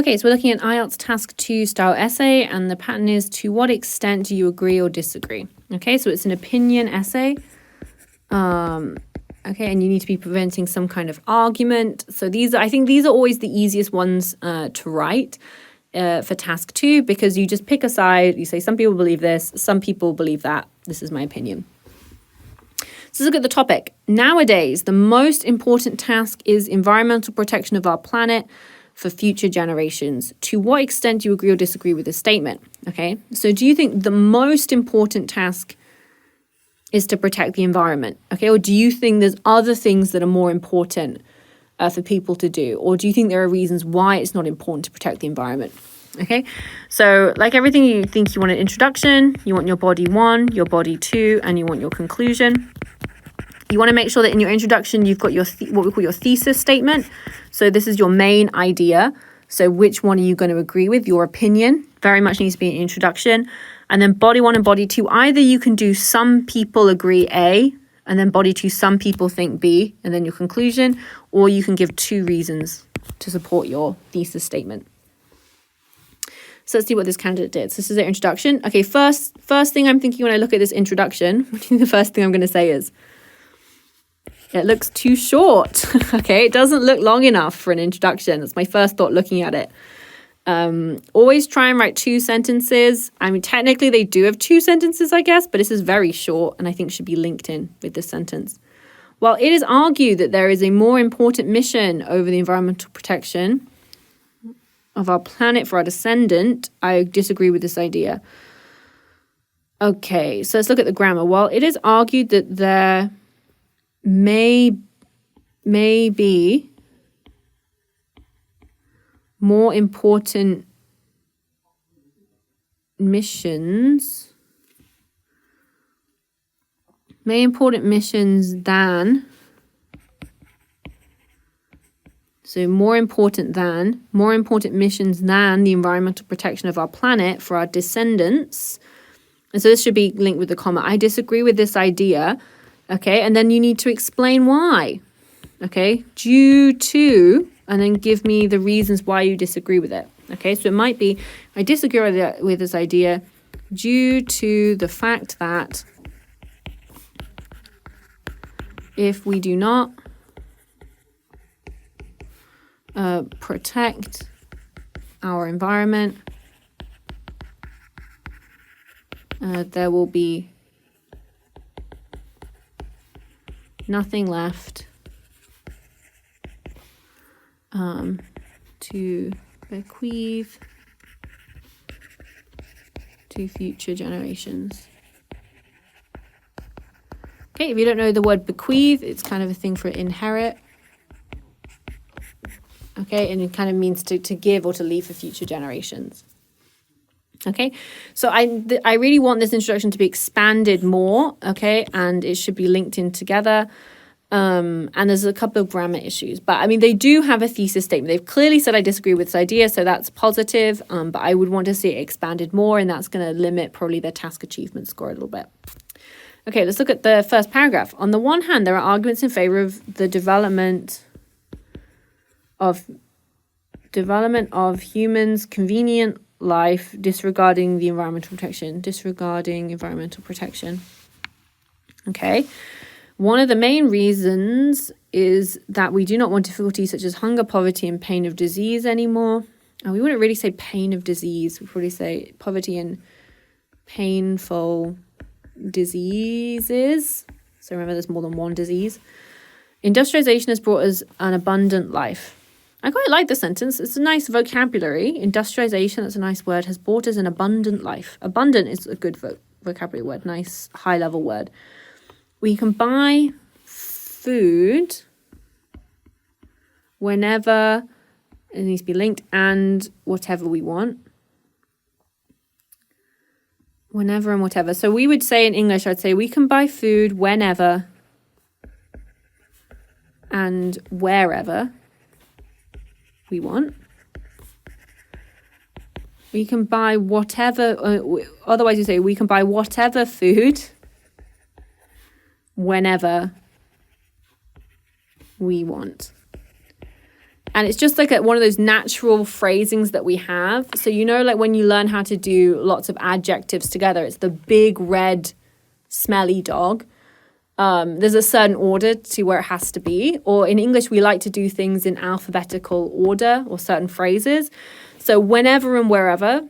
Okay, so we're looking at IELTS Task 2 style essay, and the pattern is, to what extent do you agree or disagree? Okay, so it's an opinion essay. Okay, and you need to be presenting some kind of argument. So I think these are always the easiest ones to write for Task 2, because you just pick a side, you say some people believe this, some people believe that, this is my opinion. So let's look at the topic. Nowadays, the most important task is environmental protection of our planet for future generations. To what extent do you agree or disagree with this statement? Okay, so do you think the most important task is to protect the environment? Okay, or do you think there's other things that are more important for people to do? Or do you think there are reasons why it's not important to protect the environment? Okay, so like everything, you think you want an introduction, you want your body 1, your body 2, and you want your conclusion. You want to make sure that in your introduction, you've got your what we call your thesis statement. So this is your main idea. So which one are you going to agree with? Your opinion very much needs to be an introduction. And then body 1 and body 2, either you can do some people agree A, and then body 2, some people think B, and then your conclusion, or you can give 2 reasons to support your thesis statement. So let's see what this candidate did. So this is their introduction. Okay, first thing I'm thinking when I look at this introduction, what do you think the first thing I'm going to say is? It looks too short. Okay, it doesn't look long enough for an introduction. That's my first thought looking at it. Always try and write 2 sentences. I mean, technically they do have 2 sentences, I guess, but this is very short and I think should be linked in with this sentence. While it is argued that there is a more important mission over the environmental protection of our planet for our descendant, I disagree with this idea. Okay, so let's look at the grammar. While it is argued that there may be more important missions than, so more important missions than the environmental protection of our planet for our descendants. And so this should be linked with the comma. I disagree with this idea. Okay, and then you need to explain why. Okay, due to, and then give me the reasons why you disagree with it. Okay, so it might be, I disagree with this idea due to the fact that if we do not protect our environment, there will be nothing left to bequeath to future generations. Okay, if you don't know the word bequeath, it's kind of a thing for inherit. Okay, and it kind of means to give or to leave for future generations. Okay, so I really want this introduction to be expanded more, okay, and it should be linked in together. And there's a couple of grammar issues, but I mean, they do have a thesis statement. They've clearly said I disagree with this idea, so that's positive, but I would want to see it expanded more, and that's going to limit probably their task achievement score a little bit. Okay, let's look at the first paragraph. On the one hand, there are arguments in favor of the development of humans' convenient life, disregarding environmental protection. Okay. One of the main reasons is that we do not want difficulties such as hunger, poverty, and pain of disease anymore. We wouldn't really say pain of disease. We'd probably say poverty and painful diseases. So remember, there's more than one disease. Industrialization has brought us an abundant life. I quite like the sentence. It's a nice vocabulary. Industrialization, that's a nice word, has brought us an abundant life. Abundant is a good vocabulary word, nice high-level word. We can buy food whenever, it needs to be linked, and whatever we want. Whenever and whatever. So we would say in English, I'd say we can buy food whenever and wherever we want. We can buy whatever, otherwise you say we can buy whatever food whenever we want. And it's just like one of those natural phrasings that we have. So, like when you learn how to do lots of adjectives together, it's the big red smelly dog. There's a certain order to where it has to be. Or in English, we like to do things in alphabetical order or certain phrases. So whenever and wherever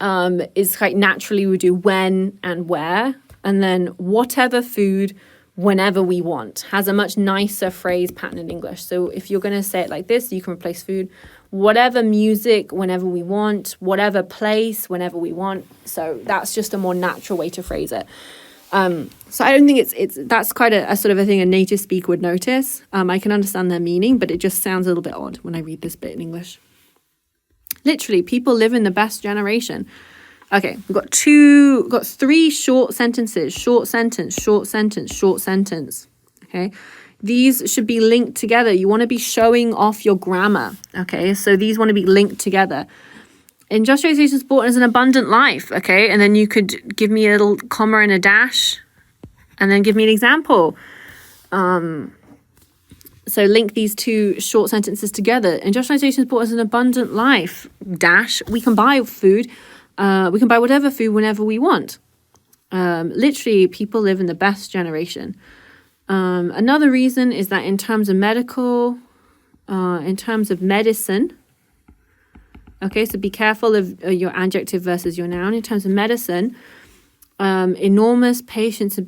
is like naturally we do when and where. And then whatever food, whenever we want, has a much nicer phrase pattern in English. So if you're going to say it like this, you can replace food. Whatever music, whenever we want. Whatever place, whenever we want. So that's just a more natural way to phrase it. So I don't think that's quite a sort of a thing a native speaker would notice. I can understand their meaning, but it just sounds a little bit odd when I read this bit in English. Literally, people live in the best generation. Okay, we've got 3 short sentences. Short sentence, short sentence, short sentence. Okay, these should be linked together. You want to be showing off your grammar. Okay, so these want to be linked together. Industrialization sport is an abundant life. Okay, and then you could give me a little comma and a dash, and then give me an example. So link these 2 short sentences together. Industrialization sport is an abundant life. Dash. We can buy food. We can buy whatever food whenever we want. Literally, people live in the best generation. Another reason is that in terms of medicine, okay, so be careful of your adjective versus your noun. In terms of medicine, enormous patience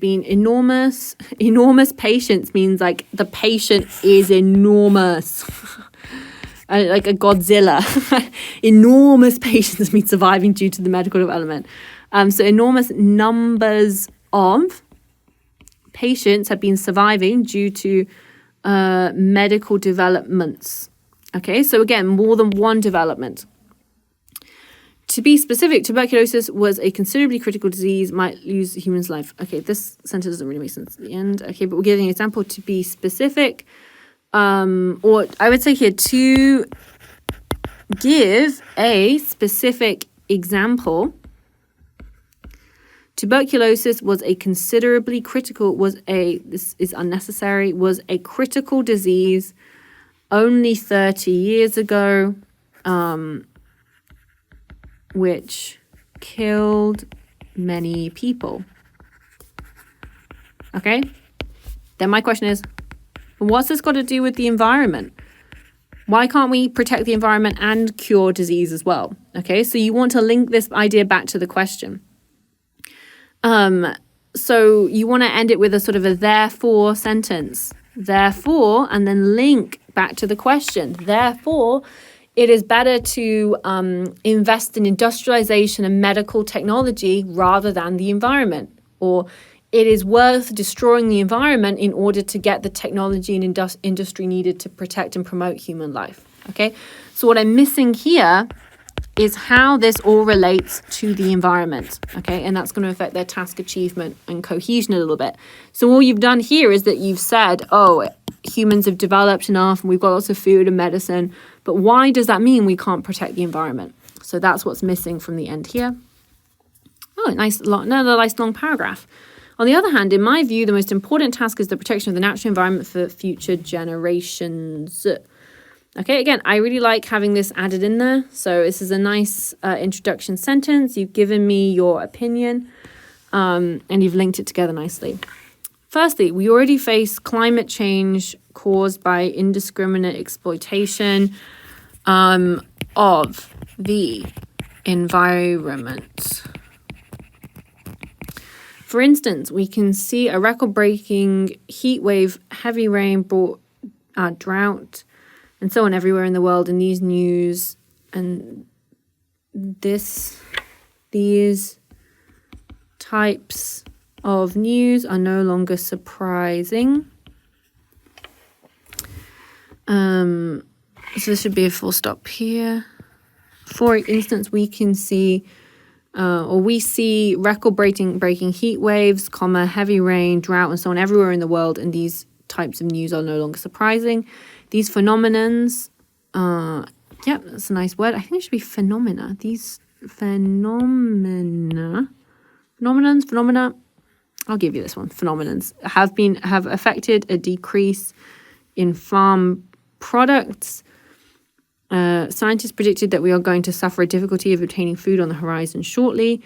means like the patient is enormous. Like a Godzilla. Enormous patience means surviving due to the medical development. So enormous numbers of patients have been surviving due to medical developments. Okay, so again, more than one development. To be specific, tuberculosis was a considerably critical disease, might lose a human's life. Okay, this sentence doesn't really make sense at the end. Okay, but we're giving an example to be specific. Or I would say here, to give a specific example, tuberculosis was a considerably critical, this is unnecessary, was a critical disease only 30 years ago, which killed many people. Okay? Then my question is, what's this got to do with the environment? Why can't we protect the environment and cure disease as well? Okay, so you want to link this idea back to the question. So you want to end it with a sort of a therefore sentence. Therefore, and then link back to the question. Therefore, it is better to invest in industrialization and medical technology rather than the environment. Or it is worth destroying the environment in order to get the technology and industry needed to protect and promote human life. Okay, so what I'm missing here is how this all relates to the environment. Okay, and that's going to affect their task achievement and cohesion a little bit. So all you've done here is that you've said, oh, humans have developed enough and we've got lots of food and medicine, but why does that mean we can't protect the environment? So that's what's missing from the end here. Oh, another nice long paragraph. On the other hand, in my view, the most important task is the protection of the natural environment for future generations. Okay, again, I really like having this added in there. So this is a nice introduction sentence. You've given me your opinion and you've linked it together nicely. Firstly, we already face climate change caused by indiscriminate exploitation of the environment. For instance, we can see a record-breaking heat wave, heavy rain brought drought, and so on everywhere in the world. And these news and these types of news are no longer surprising. So this should be a full stop here. For instance, we can see we see record-breaking heat waves, heavy rain, drought, and so on everywhere in the world, and these types of news are no longer surprising. These phenomenons, that's a nice word. I think it should be phenomena. These phenomena, I'll give you this one. Phenomenons have affected a decrease in farm products. Scientists predicted that we are going to suffer a difficulty of obtaining food on the horizon shortly.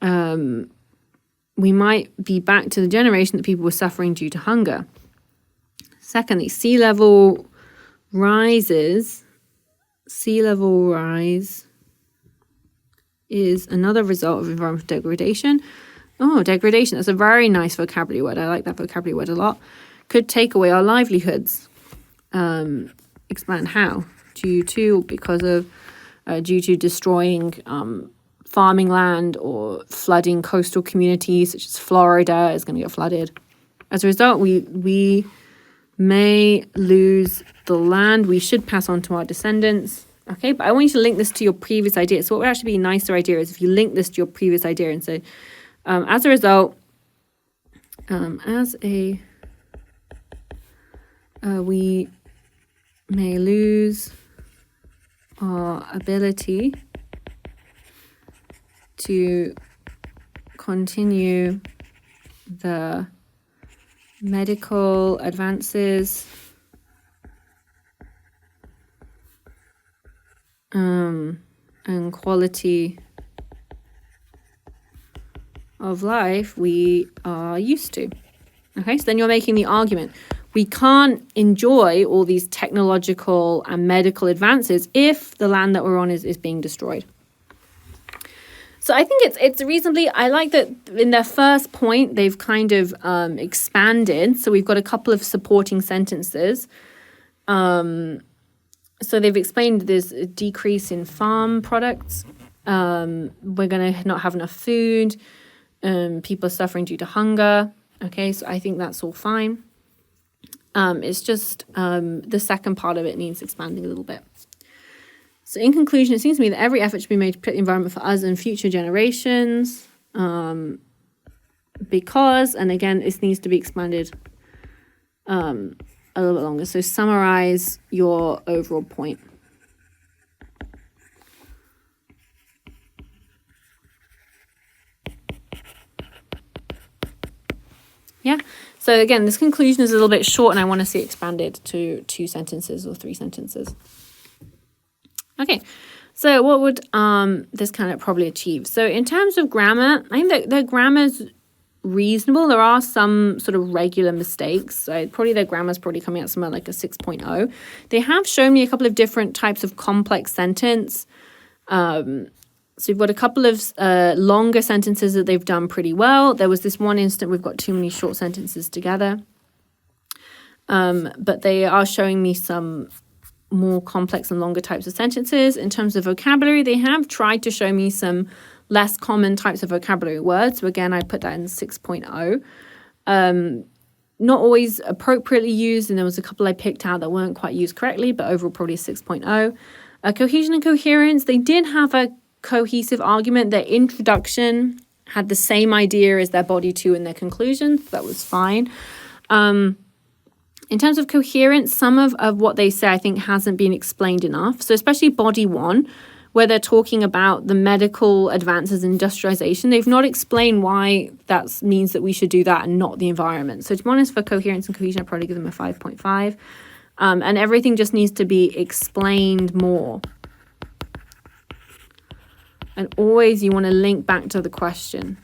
We might be back to the generation that people were suffering due to hunger. Secondly, sea level rise is another result of environmental degradation. Oh, degradation. That's a very nice vocabulary word. I like that vocabulary word a lot. Could take away our livelihoods. Expand how? Due to destroying farming land or flooding coastal communities, such as Florida is going to get flooded. As a result, we may lose the land we should pass on to our descendants. Okay, but I want you to link this to your previous idea. So what would actually be a nicer idea is if you link this to your previous idea and say, as a result, we may lose our ability to continue the medical advances and quality of life we are used to. Okay, so then you're making the argument. We can't enjoy all these technological and medical advances if the land that we're on is being destroyed. So I think it's reasonably, I like that in their first point, they've kind of expanded. So we've got a couple of supporting sentences. So they've explained there's a decrease in farm products. We're going to not have enough food. People are suffering due to hunger. Okay, so I think that's all fine. It's just the second part of it needs expanding a little bit. So in conclusion, it seems to me that every effort should be made to protect the environment for us and future generations. Because, and again, this needs to be expanded a little bit longer. So summarize your overall point. Yeah. So again, this conclusion is a little bit short and I want to see it expanded to 2 sentences or 3 sentences. Okay. So what would this candidate probably achieve? So in terms of grammar, I think that their grammar's reasonable. There are some sort of regular mistakes. So probably their grammar's probably coming out somewhere like a 6.0. They have shown me a couple of different types of complex sentence. So we've got a couple of longer sentences that they've done pretty well. There was this one instant we've got too many short sentences together. But they are showing me some more complex and longer types of sentences. In terms of vocabulary, they have tried to show me some less common types of vocabulary words. So again, I put that in 6.0. Not always appropriately used, and there was a couple I picked out that weren't quite used correctly, but overall probably 6.0. Cohesion and coherence, they did have a cohesive argument. Their introduction had the same idea as their body 2 and their conclusion. So that was fine. In terms of coherence, some of what they say I think hasn't been explained enough. So especially body 1, where they're talking about the medical advances in industrialization, they've not explained why that means that we should do that and not the environment. So to be honest, for coherence and cohesion, I'd probably give them a 5.5. And everything just needs to be explained more. And always you want to link back to the question.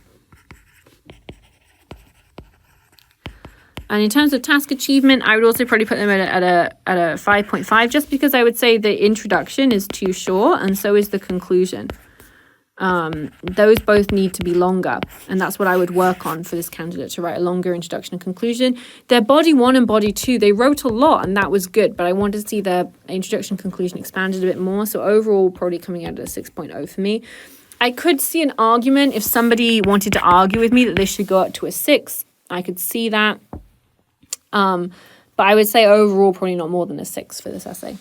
And in terms of task achievement, I would also probably put them at a 5.5, just because I would say the introduction is too short and so is the conclusion. Those both need to be longer, and that's what I would work on for this candidate, to write a longer introduction and conclusion. Their body 1 and body 2, they wrote a lot and that was good, but I wanted to see their introduction conclusion expanded a bit more. So overall, probably coming out at a 6.0 for me. I could see an argument if somebody wanted to argue with me that they should go up to a 6. I could see that. But I would say overall, probably not more than a 6 for this essay.